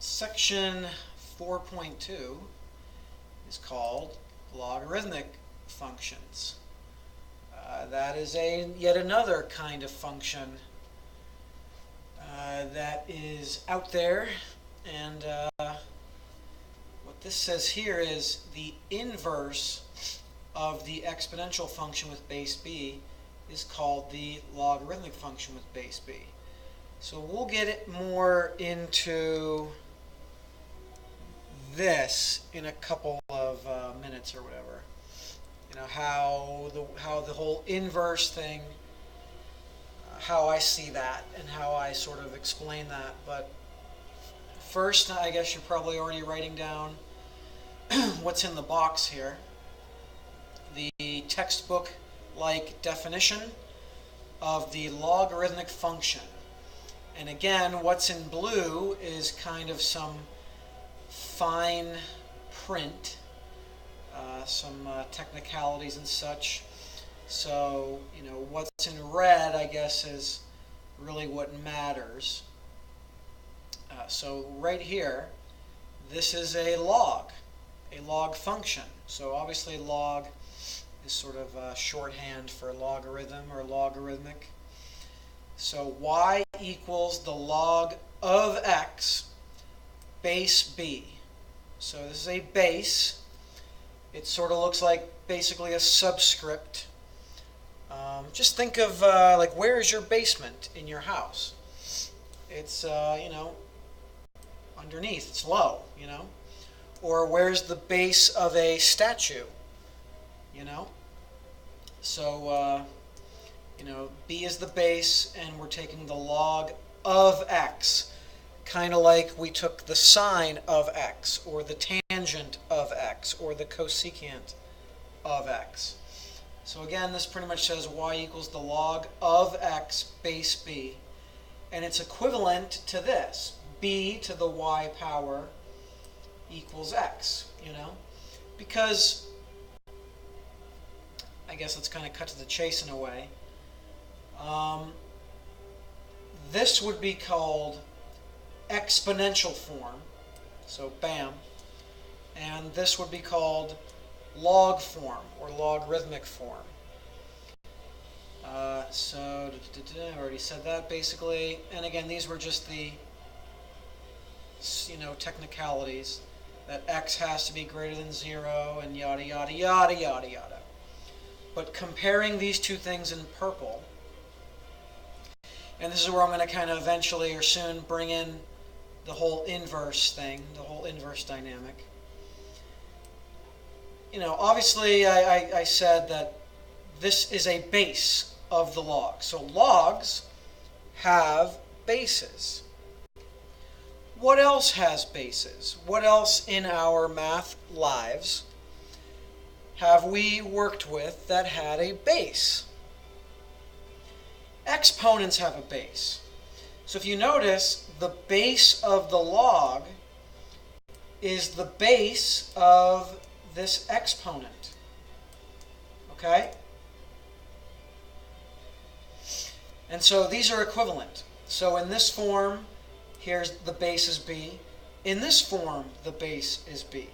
Section 4.2 is called logarithmic functions. That is yet another kind of function that is out there, and what this says here is the inverse of the exponential function with base b is called the logarithmic function with base b. So we'll get it more into this in a couple of minutes or whatever. You know, how the whole inverse thing, how I see that and how I sort of explain that. But first, I guess you're probably already writing down what's in the box here. The textbook-like definition of the logarithmic function. And again, what's in blue is kind of some fine print, some technicalities and such. So, you know, what's in red, I guess, is really what matters. So right here, this is a log function. So obviously log is sort of shorthand for logarithm or logarithmic. So y equals the log of x base b. So this is a base. It sort of looks like basically a subscript. Just think of like, where is your basement in your house? It's you know, underneath. It's low, you know. Or where's the base of a statue? You know. So you know, b is the base, and we're taking the log of x, kind of like we took the sine of x, or the tangent of x, or the cosecant of x. So again, this pretty much says y equals the log of x base b, and it's equivalent to this, b to the y power equals x, you know, because I guess let's kind of cut to the chase in a way. This would be called exponential form, so bam, and this would be called log form or logarithmic form. So I already said that basically, and again, these were just the, you know, technicalities that x has to be greater than 0 and yada yada yada yada yada. But comparing these two things in purple, and this is where I'm going to kind of eventually or soon bring in the whole inverse thing, the whole inverse dynamic. You know, obviously I said that this is a base of the log. So logs have bases. What else has bases? What else in our math lives have we worked with that had a base? Exponents have a base. So if you notice, the base of the log is the base of this exponent. Okay? And so these are equivalent. So in this form, here's the base is b. In this form, the base is b.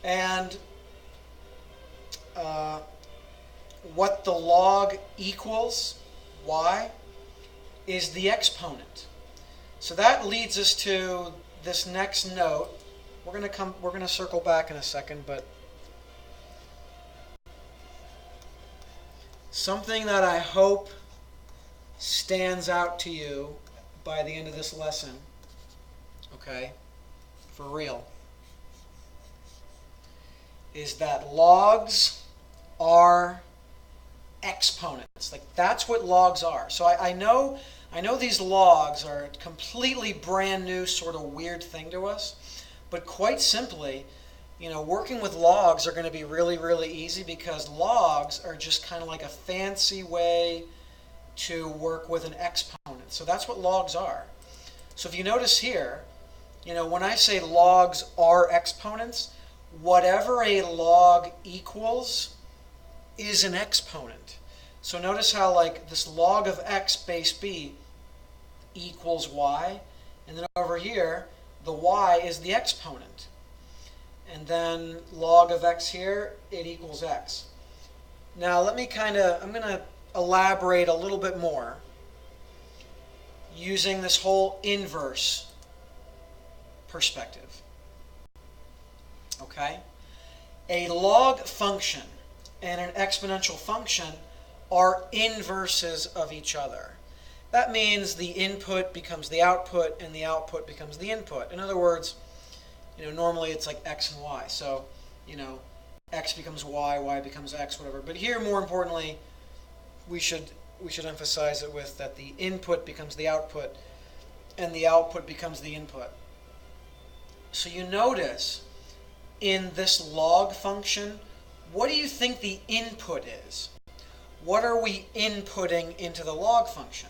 And what the log equals, y, is the exponent. So that leads us to this next note. We're going to circle back in a second, but something that I hope stands out to you by the end of this lesson, okay, for real, is that logs are exponents. Like, that's what logs are. So I know these logs are a completely brand new sort of weird thing to us, but quite simply, you know, working with logs are going to be really, really easy, because logs are just kind of like a fancy way to work with an exponent. So that's what logs are. So if you notice here, you know, when I say logs are exponents, whatever a log equals is an exponent. So notice how, like, this log of x base b equals y And then over here, the y is the exponent. And then log of x here, it equals x. Now let me I'm going to elaborate a little bit more using this whole inverse perspective. Okay? A log function and an exponential function are inverses of each other. That means the input becomes the output and the output becomes the input. In other words, normally it's like x and y. So, x becomes y, y becomes x, whatever. But here, more importantly, we should emphasize it with that the input becomes the output and the output becomes the input. So you notice in this log function, what do you think the input is? What are we inputting into the log function?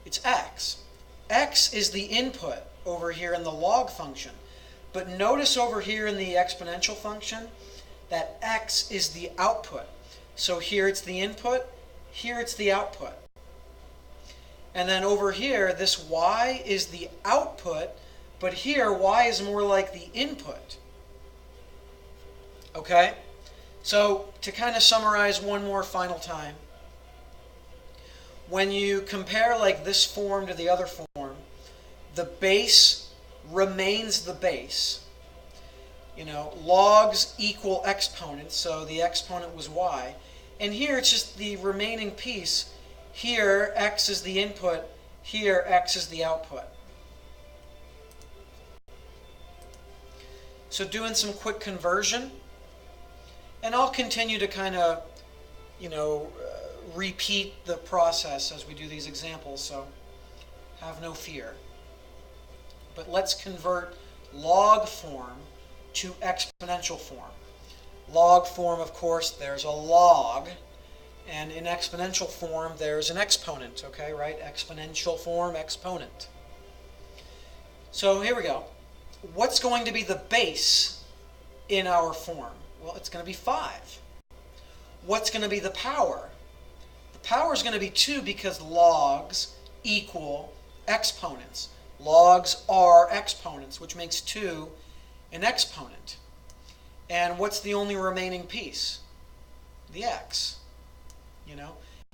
It's x. X is the input over here in the log function. But notice over here in the exponential function that x is the output. So here it's the input, here it's the output. And then over here, this y is the output, but here y is more like the input. Okay? So to kind of summarize one more final time, when you compare like this form to the other form, the base remains the base. Logs equal exponents, so the exponent was y. And here it's just the remaining piece. Here x is the input, here x is the output. So doing some quick conversion, and I'll continue to kind of, repeat the process as we do these examples, so have no fear. But let's convert log form to exponential form. Log form, of course, there's a log, and in exponential form, there's an exponent, okay, right? Exponential form, exponent. So here we go. What's going to be the base in our form? Well, it's going to be 5. What's going to be the power? The power is going to be 2 because logs equal exponents. Logs are exponents, which makes 2 an exponent. And what's the only remaining piece? The x.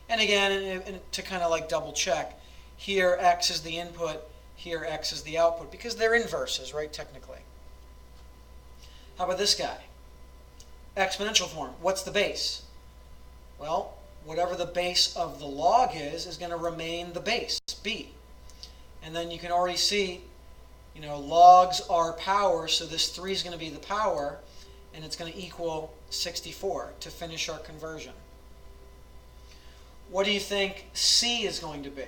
And again, to kind of like double check, here x is the input, here x is the output, because they're inverses, right, technically. How about this guy? Exponential form. What's the base? Well, whatever the base of the log is going to remain the base, b. And then you can already see, logs are power, so this 3 is going to be the power, and it's going to equal 64 to finish our conversion. What do you think c is going to be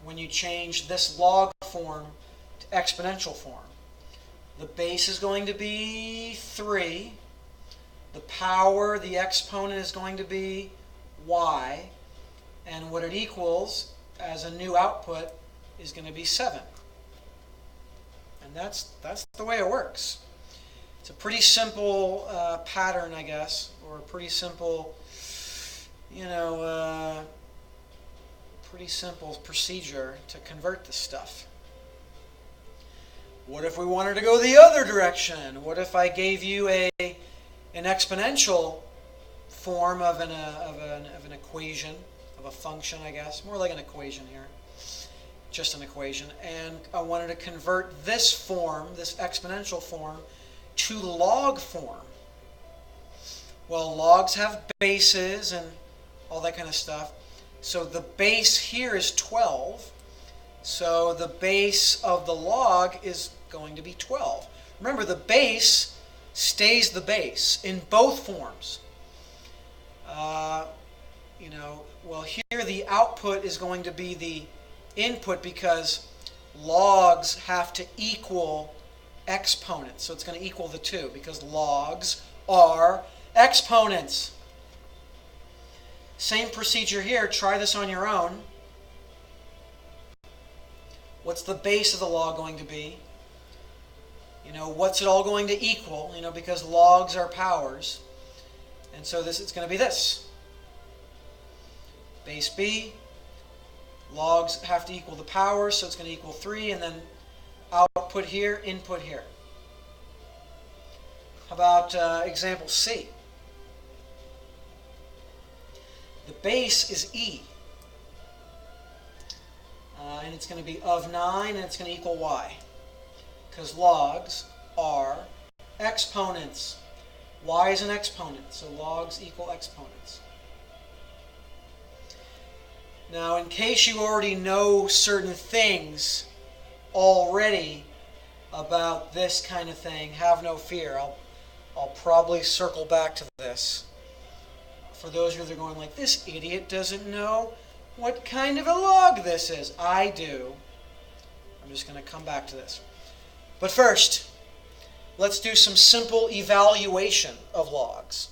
when you change this log form to exponential form? The base is going to be 3. The power, the exponent, is going to be y. And what it equals as a new output is going to be 7. And that's the way it works. It's a pretty simple pattern, I guess, or a pretty simple, pretty simple procedure to convert this stuff. What if we wanted to go the other direction? What if I gave you an exponential form of an equation, of a function, I guess, more like an equation here, just an equation, and I wanted to convert this form, this exponential form, to log form? Well, logs have bases and all that kind of stuff. So the base here is 12. So the base of the log is going to be 12. Remember, the base stays the base in both forms. Well, here the output is going to be the input because logs have to equal exponents. So it's going to equal the 2 because logs are exponents. Same procedure here. Try this on your own. What's the base of the log going to be? What's it all going to equal? Because logs are powers. And so it's going to be this. Base b, Logs have to equal the powers, so it's going to equal 3, and then output here, input here. How about example C? The base is e. And it's going to be of 9, and it's going to equal y. Because logs are exponents. Y is an exponent, so logs equal exponents. Now, in case you already know certain things already about this kind of thing, have no fear. I'll probably circle back to this. For those of you that are going like, this idiot doesn't know what kind of a log this is. I do. I'm just going to come back to this. But first, let's do some simple evaluation of logs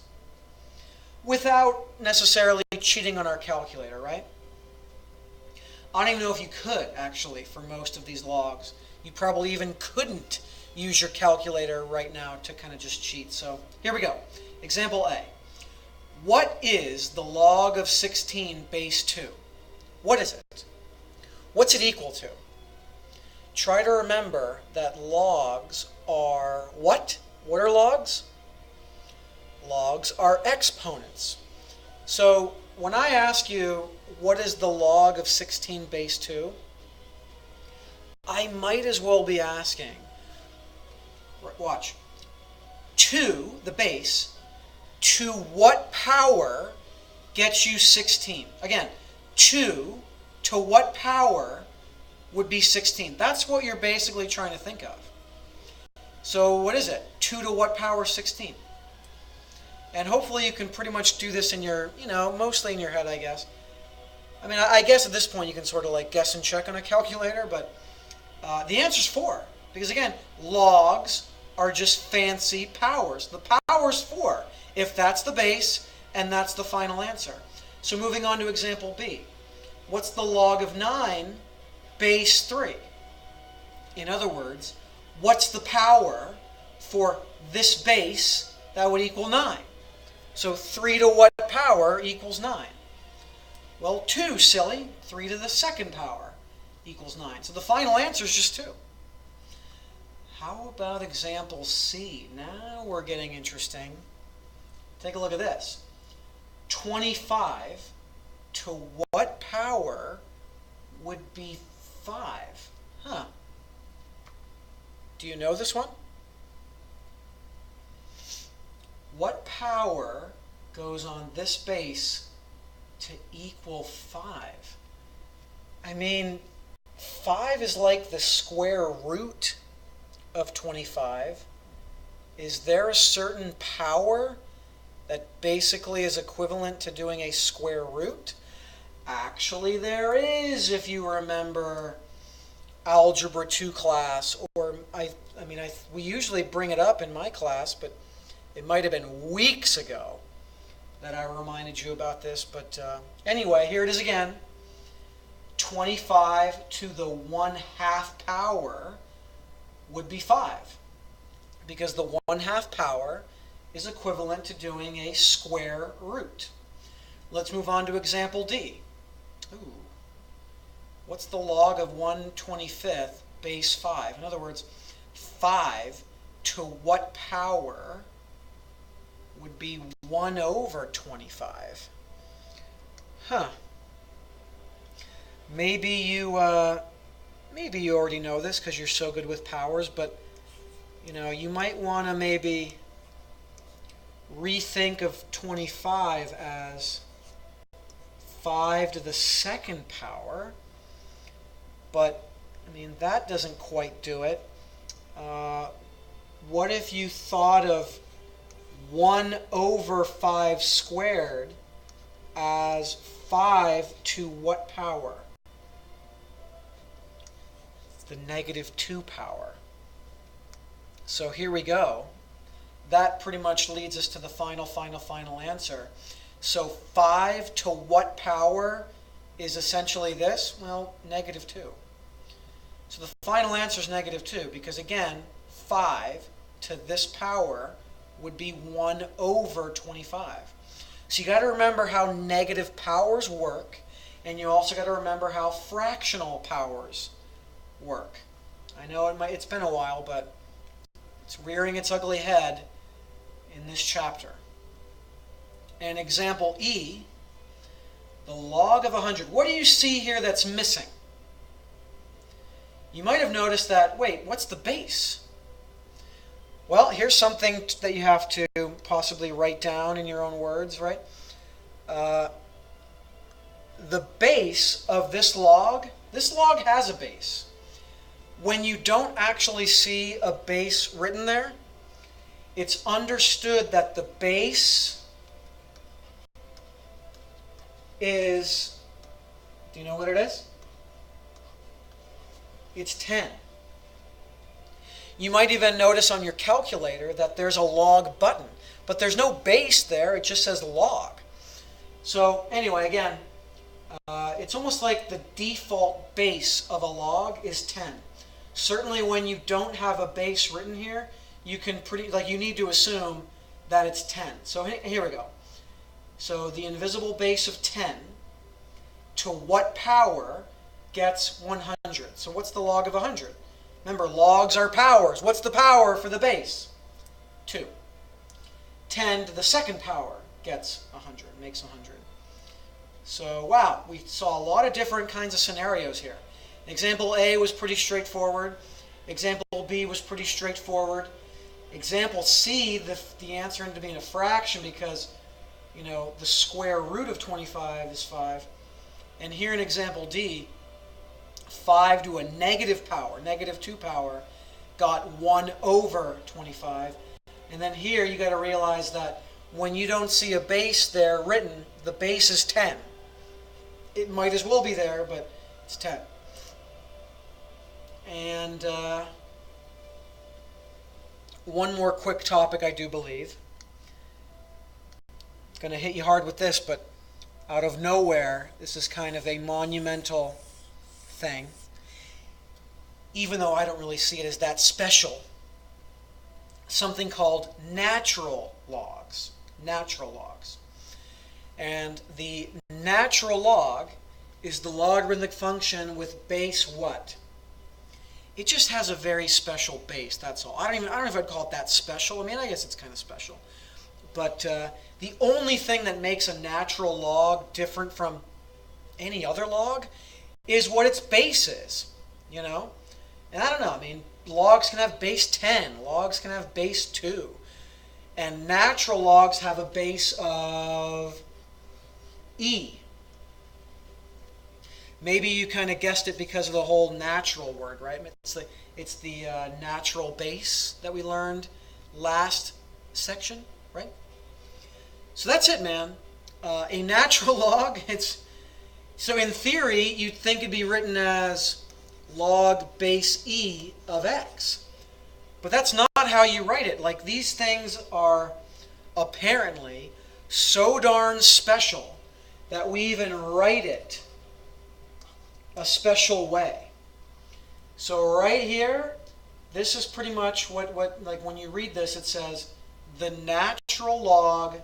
without necessarily cheating on our calculator, right? I don't even know if you could, actually, for most of these logs. You probably even couldn't use your calculator right now to kind of just cheat. So here we go. Example A. What is the log of 16 base 2? What is it? What's it equal to? Try to remember that logs are what? What are logs? Logs are exponents. So when I ask you, what is the log of 16 base 2? I might as well be asking, watch, 2, the base, to what power gets you 16? Again, 2 to what power would be 16? That's what you're basically trying to think of. So what is it? 2 to what power 16? And hopefully you can pretty much do this in your, mostly in your head, I guess. I mean, I guess at this point you can sort of like guess and check on a calculator, but the answer is 4. Because again, logs are just fancy powers. The power is 4, if that's the base and that's the final answer. So moving on to example B. What's the log of 9 base 3? In other words, what's the power for this base that would equal 9? So 3 to what power equals 9? Well, 2, silly. 3 to the second power equals 9. So the final answer is just 2. How about example C? Now we're getting interesting. Take a look at this. 25 to what power would be 5? Huh. Do you know this one? What power goes on this base to equal 5? I mean, 5 is like the square root of 25. Is there a certain power that basically is equivalent to doing a square root? Actually, there is, if you remember Algebra 2 class, or we usually bring it up in my class, but it might have been weeks ago that I reminded you about this. But anyway, here it is again. 25 to the 1/2 power would be 5, because the 1/2 power is equivalent to doing a square root. Let's move on to example D. Ooh. What's the log of 1/25 base 5? In other words, 5 to what power would be 1/25? Huh. Maybe you already know this because you're so good with powers, but you might want to maybe rethink of 25 as 5 to the second power. But I mean, that doesn't quite do it. What if you thought of 1/5 squared as 5 to what power? The -2 power. So here we go. That pretty much leads us to the final answer. So 5 to what power is essentially this? Well, -2. So the final answer is -2, because again, 5 to this power would be 1/25. So you got to remember how negative powers work And you also got to remember how fractional powers work. I know it's been a while, but it's rearing its ugly head in this chapter. And example E, the log of 100. What do you see here that's missing? You might have noticed that, wait, what's the base? Well, here's something that you have to possibly write down in your own words, right? The base of this log has a base. When you don't actually see a base written there, it's understood that the base is, do you know what it is? It's 10. You might even notice on your calculator that there's a log button, but there's no base there, it just says log. So anyway, again, it's almost like the default base of a log is 10. Certainly when you don't have a base written here, you need to assume that it's 10. So here we go. So the invisible base of 10 to what power gets 100? So what's the log of 100? Remember, logs are powers. What's the power for the base? 2. 10 to the second power gets 100, makes 100. So, wow, we saw a lot of different kinds of scenarios here. Example A was pretty straightforward. Example B was pretty straightforward. Example C, the answer ended up being a fraction because, the square root of 25 is 5. And here in example D, 5 to a negative power, negative 2 power, got 1 over 25. And then here you got to realize that when you don't see a base there written, the base is 10. It might as well be there, but it's 10. And one more quick topic, I do believe. It's going to hit you hard with this, but out of nowhere, this is kind of a monumental thing. Even though I don't really see it as that special. Something called natural logs. Natural logs. And the natural log is the logarithmic function with base what? It just has a very special base, that's all. I don't know if I'd call it that special. I mean, I guess it's kind of special. But the only thing that makes a natural log different from any other log is what its base is, And I don't know, I mean, logs can have base 10, logs can have base 2. And natural logs have a base of E. Maybe you kind of guessed it because of the whole natural word, right? It's the natural base that we learned last section, right? So that's it, man. A natural log, so in theory, you'd think it'd be written as log base E of x. But that's not how you write it. Like, these things are apparently so darn special that we even write it a special way. So right here, this is pretty much what like when you read this, it says the natural log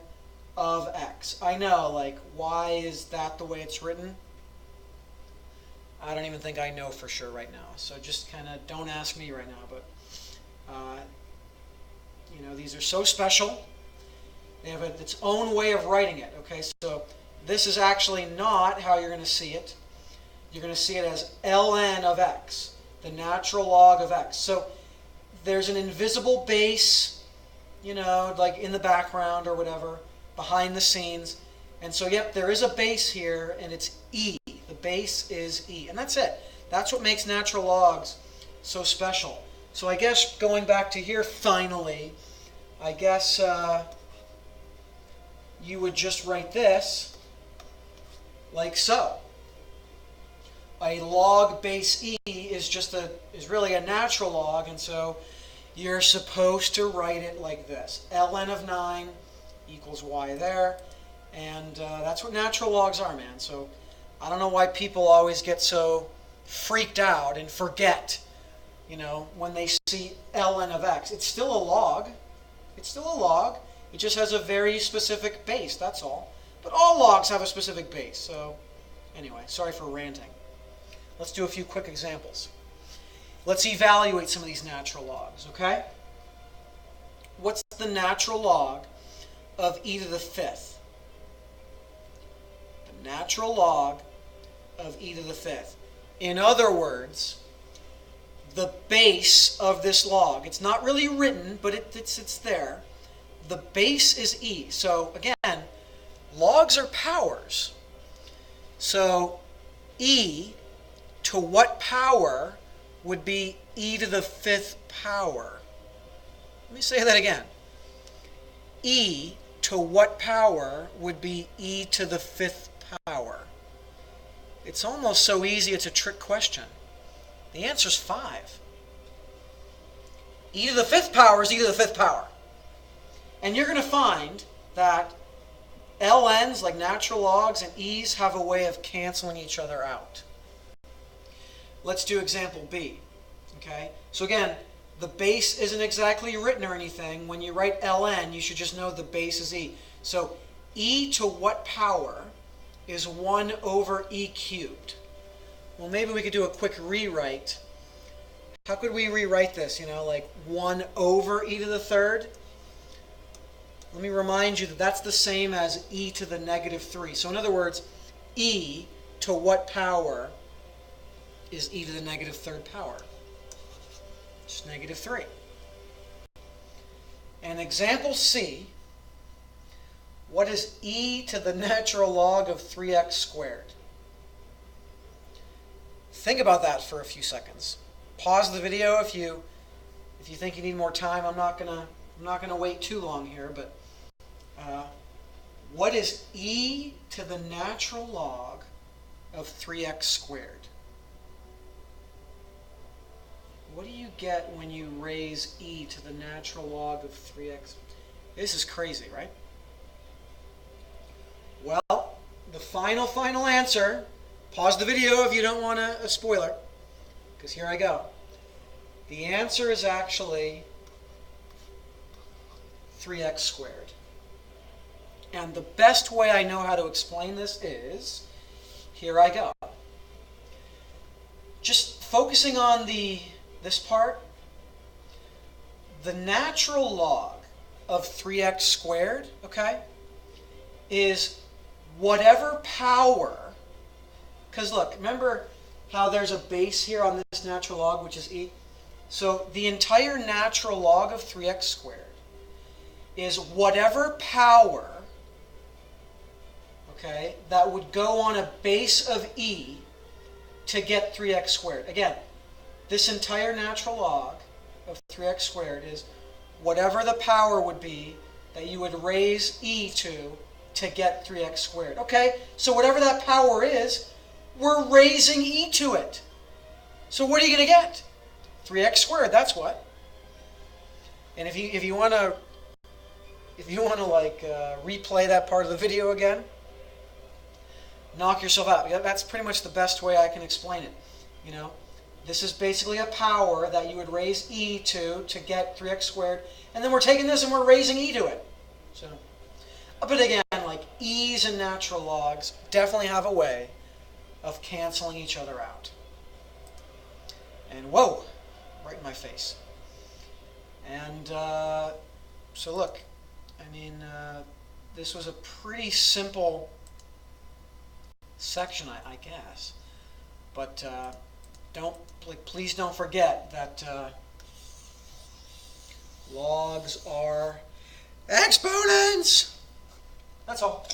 of x. I know, like, why is that the way it's written? I don't even think I know for sure right now. So just kind of don't ask me right now. But, these are so special. They have its own way of writing it. Okay, so this is actually not how you're going to see it. You're going to see it as ln of x, the natural log of x. So there's an invisible base, like in the background or whatever, behind the scenes. And so, yep, there is a base here, and it's E. The base is E. And that's it. That's what makes natural logs so special. So I guess going back to here, finally, I guess you would just write this like so. A log base E is really a natural log, and so you're supposed to write it like this. ln of 9 equals y there, and that's what natural logs are, man. So I don't know why people always get so freaked out and forget, when they see ln of x. It's still a log. It's still a log. It just has a very specific base, that's all. But all logs have a specific base, so Anyway, sorry for ranting. Let's do a few quick examples. Let's evaluate some of these natural logs, okay? What's the natural log of e to the fifth? The natural log of e to the fifth. In other words, the base of this log. It's not really written, but it's there. The base is e. So again, logs are powers. So e to what power would be e to the fifth power? Let me say that again. E to what power would be e to the fifth power? It's almost so easy it's a trick question. The answer is 5. E to the fifth power is e to the fifth power. And you're going to find that ln's, like natural logs, and e's have a way of canceling each other out. Let's do example B. Okay? So again, the base isn't exactly written or anything. When you write ln, you should just know the base is e. So e to what power is 1 over e cubed? Well, maybe we could do a quick rewrite. How could we rewrite this? You know, like 1 over e to the third? Let me remind you that that's the same as e to the negative 3. So in other words, e to what power is e to the negative third power? Just negative 3. And example C, what is e to the natural log of 3x squared? Think about that for a few seconds. Pause the video if you think you need more time. I'm not gonna wait too long here, but what is e to the natural log of 3x squared? What do you get when you raise e to the natural log of 3x? This is crazy, right? Well, the final answer, pause the video if you don't want a spoiler, because here I go. The answer is actually 3x squared. And the best way I know how to explain this is, here I go. Just focusing on this part, the natural log of 3x squared, okay, is whatever power, because look, remember how there's a base here on this natural log, which is e? So the entire natural log of 3x squared is whatever power, okay, that would go on a base of e to get 3x squared. Again, this entire natural log of 3x squared is whatever the power would be that you would raise e to get 3x squared. Okay, so whatever that power is, we're raising e to it. So what are you going to get? 3x squared, that's what. And if you want to like replay that part of the video again, knock yourself out. That's pretty much the best way I can explain it. You know, this is basically a power that you would raise e to get 3x squared, and then we're taking this and we're raising e to it. So, but again, like e's and natural logs definitely have a way of canceling each other out. And whoa, right in my face. And so look, I mean, this was a pretty simple section, I guess. But please don't forget that logs are exponents. That's all.